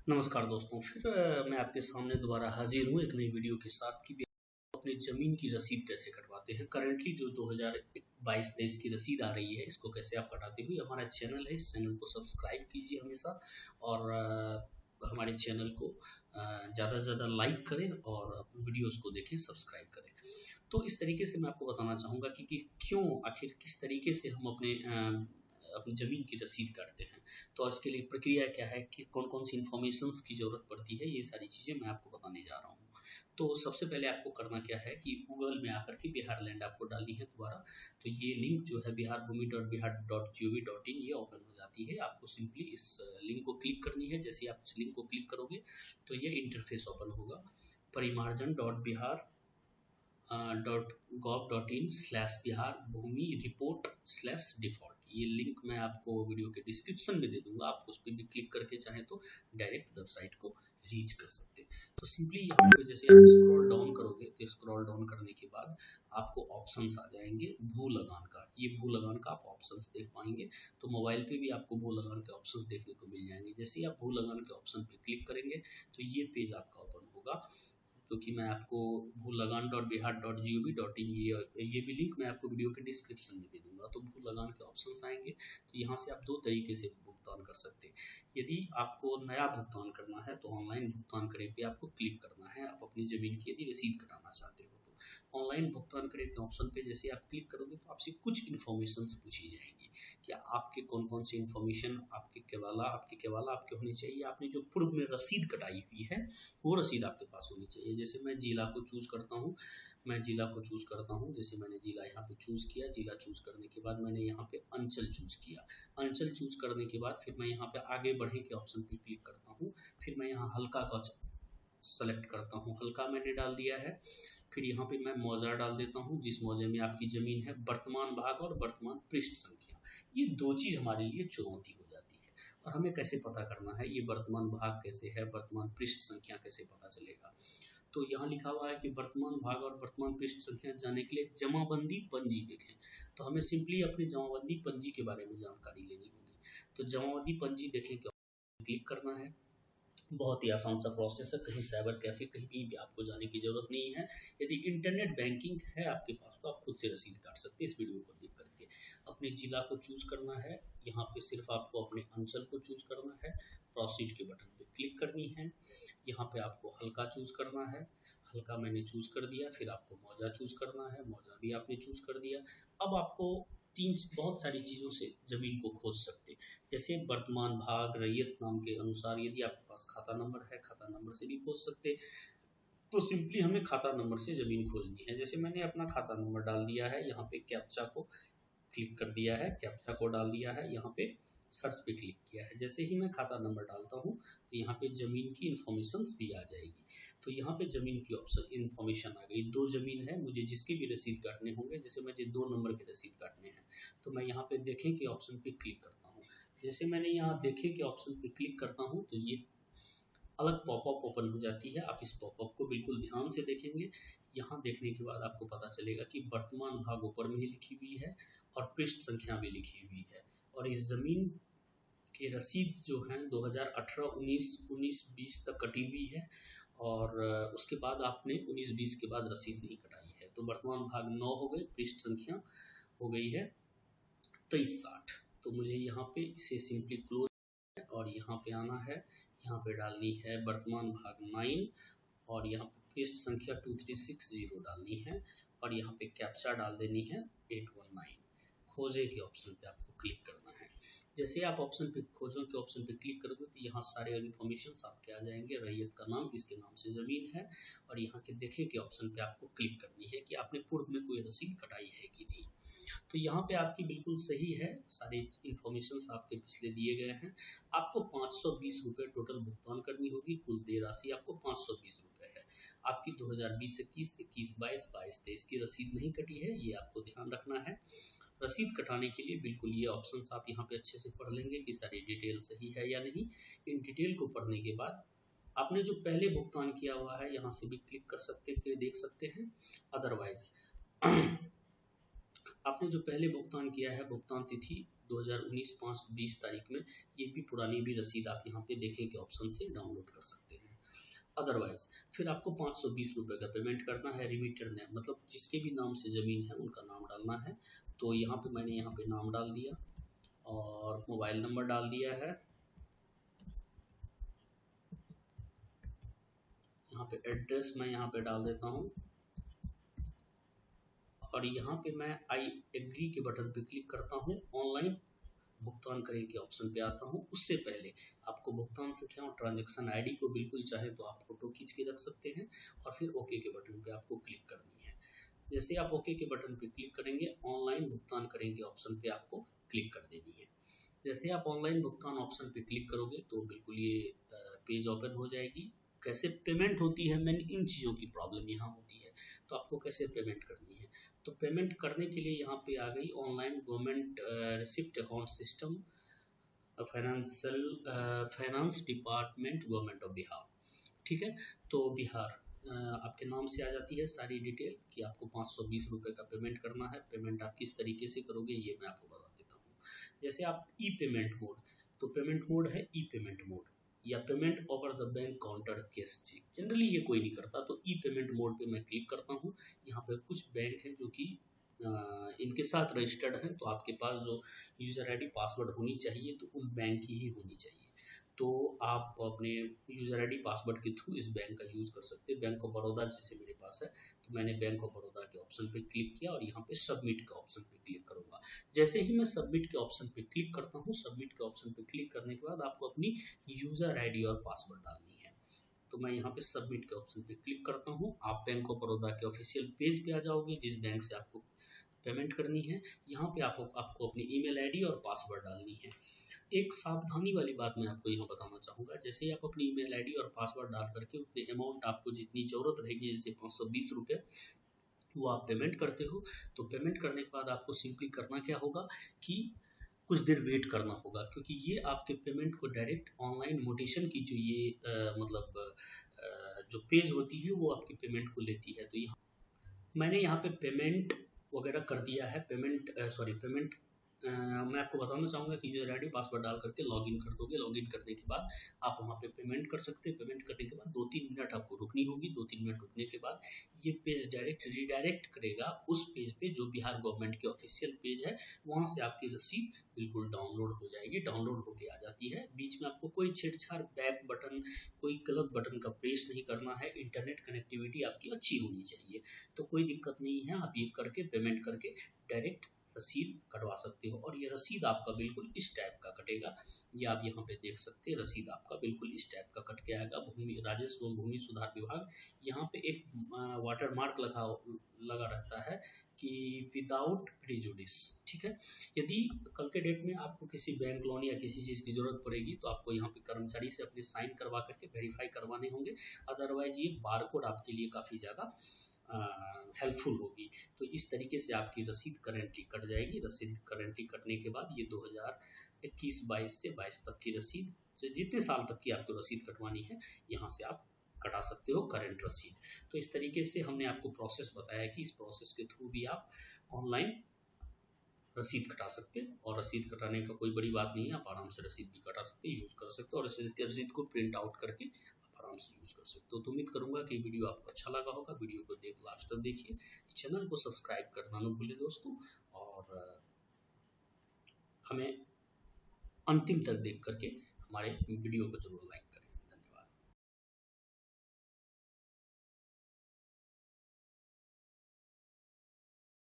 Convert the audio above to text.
नमस्कार दोस्तों, फिर मैं आपके सामने दोबारा हाजिर हूँ एक नई वीडियो के साथ कि अपनी ज़मीन की रसीद कैसे कटवाते हैं। करंटली जो 2022-23 की रसीद आ रही है, इसको कैसे आप कटाते हो। हमारा चैनल है, इस चैनल को सब्सक्राइब कीजिए हमेशा और हमारे चैनल को ज़्यादा से ज़्यादा लाइक करें और वीडियोज़ को देखें, सब्सक्राइब करें। तो इस तरीके से मैं आपको बताना चाहूँगा कि क्यों आखिर किस तरीके से हम अपनी ज़मीन की रसीद काटते हैं। तो इसके लिए प्रक्रिया क्या है कि कौन-कौन सी इन्फॉर्मेशंस की ज़रूरत पड़ती है, ये सारी चीज़ें मैं आपको बताने जा रहा हूँ। तो सबसे पहले आपको करना क्या है कि गूगल में आकर के बिहार लैंड आपको डालनी है दोबारा। तो ये लिंक जो है biharbhumi.bihar.gov.in ये ओपन हो जाती है। आपको सिंपली इस लिंक को क्लिक करनी है। जैसे ही आप इस लिंक को क्लिक करोगे तो ये इंटरफेस ओपन होगा। परिमार्जन.bihar.gov.in/बिहार भूमि रिपोर्ट/डिफॉल्ट, ये लिंक मैं आपको वीडियो के डिस्क्रिप्शन में दे दूंगा। आप उस पर भी क्लिक करके चाहें तो डायरेक्ट वेबसाइट को रीच कर सकते हैं। तो सिंपली यहाँ पे जैसे आप स्क्रॉल डाउन करोगे तो स्क्रॉल डाउन करने के बाद आपको ऑप्शंस आ जाएंगे भू लगान का। ये भू लगान का आप ऑप्शंस देख पाएंगे। तो मोबाइल पे भी आपको भू लगान के ऑप्शंस देखने को मिल जाएंगे। जैसे ही आप भू लगान के ऑप्शन पे क्लिक करेंगे तो ये पेज आपका ओपन होगा। क्योंकि मैं आपको भूलगान.बिहार.gov.in ये भी लिंक मैं आपको वीडियो के डिस्क्रिप्शन में दे दूंगा। तो भू लगान के ऑप्शंस आएंगे। तो यहाँ से आप दो तरीके से भुगतान कर सकते हैं। यदि आपको नया भुगतान करना है तो ऑनलाइन भुगतान करें पे आपको क्लिक करना है। आप अपनी जमीन की यदि रसीद कटाना चाहते हो तो ऑनलाइन भुगतान करें के ऑप्शन पे जैसे आप क्लिक करोगे तो आपसे कुछ इन्फॉर्मेशन पूछी जाएंगी कि आपके कौन कौन सी इन्फॉर्मेशन, आपकी केवाला आपके होनी चाहिए। आपने जो पूर्व में रसीद कटाई हुई है वो रसीद आपके पास होनी चाहिए। जैसे मैं जिला को चूज करता हूँ। जैसे मैंने जिला यहाँ पे चूज किया। जिला चूज करने के बाद मैंने यहाँ पे अंचल चूज किया। अंचल चूज करने के बाद फिर मैं यहाँ पे आगे बढ़े के ऑप्शन पे क्लिक करता हूँ। फिर मैं यहाँ हल्का का सेलेक्ट करता हूँ। हल्का मैंने डाल दिया है। फिर यहाँ पे मैं मौजा डाल देता हूँ, जिस मौजे में आपकी जमीन है। वर्तमान भाग और वर्तमान पृष्ठ संख्या, ये दो चीज हमारे लिए चुनौती हो जाती है। और हमें कैसे पता करना है ये वर्तमान भाग कैसे है, वर्तमान पृष्ठ संख्या कैसे पता चलेगा। तो यहाँ लिखा हुआ है कि वर्तमान भाग और वर्तमान पृष्ठ संख्या जानने के लिए जमाबंदी पंजी देखें। तो हमें सिंपली अपनी जमाबंदी पंजी के बारे में जानकारी लेनी होगी। तो जमाबंदी पंजी देखें के क्लिक करना है। बहुत ही आसान सा प्रोसेस है। कहीं साइबर कैफे कहीं भी आपको जाने की जरूरत नहीं है। यदि इंटरनेट बैंकिंग है आपके पास तो आप खुद से रसीद काट सकते हैं इस वीडियो को देख करके। अपने जिला को चूज करना है। यहाँ पे सिर्फ आपको अपने अंचल को चूज करना है। प्रोसीड के बटन पे क्लिक करनी है। यहाँ पे आपको हल्का चूज करना है। हल्का मैंने चूज कर दिया। फिर आपको मौजा चूज करना है। मौजा भी आपने चूज कर दिया। अब आपको बहुत सारी चीजों से जमीन को खोज सकते हैं। जैसे वर्तमान भाग रैयत नाम के अनुसार, यदि आपके पास खाता नंबर है, खाता नंबर से भी खोज सकते। तो सिंपली हमें खाता नंबर से जमीन खोजनी है। जैसे मैंने अपना खाता नंबर डाल दिया है। यहाँ पे कैप्चा को क्लिक कर दिया है, कैप्चा को डाल दिया है। यहाँ पे सर्च पे क्लिक किया है। जैसे ही मैं खाता नंबर डालता हूँ तो यहाँ पे जमीन की इन्फॉर्मेशन भी आ जाएगी। तो यहाँ पे जमीन की ऑप्शन इन्फॉर्मेशन आ गई। दो जमीन है, मुझे जिसकी भी रसीद काटने होंगे। जैसे मुझे 2 नंबर के रसीद काटने हैं तो मैं यहाँ पे देखें के ऑप्शन पे क्लिक करता हूँ। जैसे मैंने यहाँ देखें के ऑप्शन पे क्लिक करता हूँ तो ये अलग पॉपअप ओपन हो जाती है। आप इस पॉपअप को बिल्कुल ध्यान से देखेंगे। यहाँ देखने के बाद आपको पता चलेगा कि वर्तमान भाग ऊपर में ही लिखी हुई है और पृष्ठ संख्या भी लिखी हुई है। और इस जमीन की रसीद जो है 2018, 19, 19-20 तक कटी हुई है। और उसके बाद आपने 19-20 के बाद रसीद नहीं कटाई है। तो वर्तमान भाग 9 हो गए, पृष्ठ संख्या हो गई है 2360। तो मुझे यहाँ पे इसे सिंपली क्लोज और यहाँ पे आना है। यहाँ पे डालनी है वर्तमान भाग 9 और यहाँ पे पृष्ठ संख्या 2360 डालनी है। और यहाँ पे कैप्चा डाल देनी है 819। खोजे के ऑप्शन पे आपको क्लिक करना है। जैसे आप ऑप्शन पे खोजों के ऑप्शन पे क्लिक करोगे तो यहाँ सारे इन्फॉर्मेशन आपके आ जाएंगे। रैयत का नाम, किसके नाम से जमीन है। और यहाँ के देखें के ऑप्शन पे आपको क्लिक करनी है कि आपने पूर्व में कोई रसीद कटाई है कि नहीं। तो यहाँ पे आपकी बिल्कुल सही है। सारे इन्फॉर्मेशन आपके पिछले दिए गए हैं। आपको 520 रुपये टोटल भुगतान करनी होगी। कुल देय राशि आपको 520 रुपये है। आपकी 2020-21, 21-22, 22-23 की रसीद नहीं कटी है, ये आपको ध्यान रखना है। रसीद कटाने के लिए बिल्कुल ये ऑप्शंस आप यहाँ पे अच्छे से पढ़ लेंगे कि सारी डिटेल सही है या नहीं। इन डिटेल को पढ़ने के बाद आपने जो पहले भुगतान किया हुआ है यहाँ से भी क्लिक कर सकते हैं, देख सकते हैं। अदरवाइज आपने जो पहले भुगतान किया है, भुगतान तिथि 2019 5/20 तारीख में ये भी पुरानी भी रसीद आप यहाँ पे देखें के ऑप्शन से डाउनलोड कर सकते हैं। अदरवाइज फिर आपको 520 रुपये का पेमेंट करना है। रिमीटर नेम मतलब जिसके भी नाम से ज़मीन है उनका नाम डालना है। तो यहाँ पे मैंने यहाँ पे नाम डाल दिया और मोबाइल नंबर डाल दिया है। यहाँ पे एड्रेस मैं यहाँ पे डाल देता हूँ और यहाँ पे मैं आई एग्री के बटन पे क्लिक करता हूँ। ऑनलाइन भुगतान करें के ऑप्शन पे आता हूँ। उससे पहले आपको भुगतान संख्या और ट्रांजैक्शन आईडी को बिल्कुल चाहे तो आप फोटो खींच के रख सकते हैं और फिर ओके के बटन पे आपको क्लिक करनी है। जैसे आप ओके के बटन पे क्लिक करेंगे ऑनलाइन भुगतान करें के ऑप्शन पे आपको क्लिक कर देनी है। जैसे आप ऑनलाइन भुगतान ऑप्शन पे क्लिक करोगे तो बिल्कुल ये पेज ओपन हो जाएगी। कैसे पेमेंट होती है, मैंने इन चीज़ों की प्रॉब्लम यहाँ होती है। तो आपको कैसे पेमेंट करनी है, तो पेमेंट करने के लिए यहाँ पे आ गई online government receipt account system finance department government of Bihar. ठीक है, तो बिहार आपके नाम से आ जाती है सारी डिटेल कि आपको 520 रुपये का पेमेंट करना है। पेमेंट आप किस तरीके से करोगे ये मैं आपको बता देता हूँ। जैसे आप ई पेमेंट मोड, तो पेमेंट मोड है ई पेमेंट मोड या payment over the bank counter cash cheque. Generally ये कोई नहीं करता, तो ई पेमेंट मोड पे मैं क्लिक करता हूँ। यहाँ पे कुछ बैंक हैं जो कि इनके साथ रजिस्टर्ड है, तो आपके पास जो यूज़र आईडी पासवर्ड होनी चाहिए तो उन बैंक की ही होनी चाहिए। तो आप अपने यूज़र आईडी पासवर्ड के थ्रू इस बैंक का यूज़ कर सकते हैं। बैंक ऑफ बड़ौदा जैसे मेरे पास है तो मैंने बैंक ऑफ बड़ौदा के ऑप्शन पे क्लिक किया और यहाँ पे सबमिट के ऑप्शन पे क्लिक करूँगा। जैसे ही मैं सबमिट के ऑप्शन पे क्लिक करता हूँ, सबमिट के ऑप्शन पे क्लिक करने के बाद आपको अपनी यूज़र आईडी और पासवर्ड डालनी है। तो मैं यहाँ पे सबमिट के ऑप्शन पे क्लिक करता हूँ। आप बैंक ऑफ बड़ौदा के ऑफिशियल पेज पे आ जाओगे जिस बैंक से आपको पेमेंट करनी है। यहाँ पे आपको अपनी ईमेल आईडी और पासवर्ड डालनी है। एक सावधानी वाली बात मैं आपको यहाँ बताना चाहूँगा। जैसे ही आप अपनी ईमेल आईडी और पासवर्ड डाल करके उतने अमाउंट आपको जितनी ज़रूरत रहेगी, जैसे 520 रुपये वो आप पेमेंट करते हो, तो पेमेंट करने के बाद आपको सिंपली करना क्या होगा कि कुछ देर वेट करना होगा, क्योंकि ये आपके पेमेंट को डायरेक्ट ऑनलाइन मोटेशन की जो ये जो पेज होती है वो आपकी पेमेंट को लेती है। तो यहाँ मैंने यहाँ पे पेमेंट वगैरह कर दिया है। पेमेंट मैं आपको बताना चाहूँगा कि यूज़र आईडी पासवर्ड डाल करके लॉगिन कर दोगे। लॉगिन करने के बाद आप वहाँ पे पेमेंट कर सकते हैं। पेमेंट करने के बाद 2-3 मिनट आपको रुकनी होगी। 2-3 मिनट रुकने के बाद ये पेज डायरेक्ट रीडायरेक्ट करेगा उस पेज पे जो बिहार गवर्नमेंट के ऑफिशियल पेज है। वहाँ से आपकी रसीद बिल्कुल डाउनलोड हो जाएगी। डाउनलोड होके आ जाती है। बीच में आपको कोई छेड़छाड़ बैक बटन, कोई गलत बटन का प्रेस नहीं करना है। इंटरनेट कनेक्टिविटी आपकी अच्छी होनी चाहिए, तो कोई दिक्कत नहीं है। आप ये करके पेमेंट करके डायरेक्ट रसीद कटवा सकते हो और ये रसीद आपका बिल्कुल इस टाइप का कटेगा। ये आप यहाँ पे देख सकते हैं, रसीद आपका बिल्कुल इस टाइप का कट के आएगा। राजस्व एवं भूमि सुधार विभाग, यहाँ पे एक वाटर मार्क लगा रहता है कि विदाउट प्रिजुडिस। ठीक है, यदि कल के डेट में आपको किसी बैंक लोन या किसी चीज़ की जरूरत पड़ेगी तो आपको यहाँ पे कर्मचारी से अपने साइन करवा करके वेरीफाई करवाने होंगे। अदरवाइज ये बारकोड आपके लिए काफ़ी ज़्यादा हेल्पफुल होगी। तो इस तरीके से आपकी रसीद करेंटली कट जाएगी। रसीद करेंटली कटने के बाद ये 2021-22 से 22 तक की रसीद, जितने साल तक की आपको रसीद कटवानी है यहाँ से आप कटा सकते हो करंट रसीद। तो इस तरीके से हमने आपको प्रोसेस बताया कि इस प्रोसेस के थ्रू भी आप ऑनलाइन रसीद कटा सकते हैं और रसीद कटाने का कोई बड़ी बात नहीं है। आप आराम से रसीद भी कटा सकते हैं, यूज़ कर सकते हो और रसीद को प्रिंट आउट करके आराम से यूज़ कर सकते हो। तो उम्मीद करूंगा कि वीडियो आपको अच्छा लगा होगा। वीडियो को लास्ट तक देखिए, चैनल को सब्सक्राइब करना न भूलें दोस्तों, और हमें अंतिम तक देख करके हमारे वीडियो को जरूर लाइक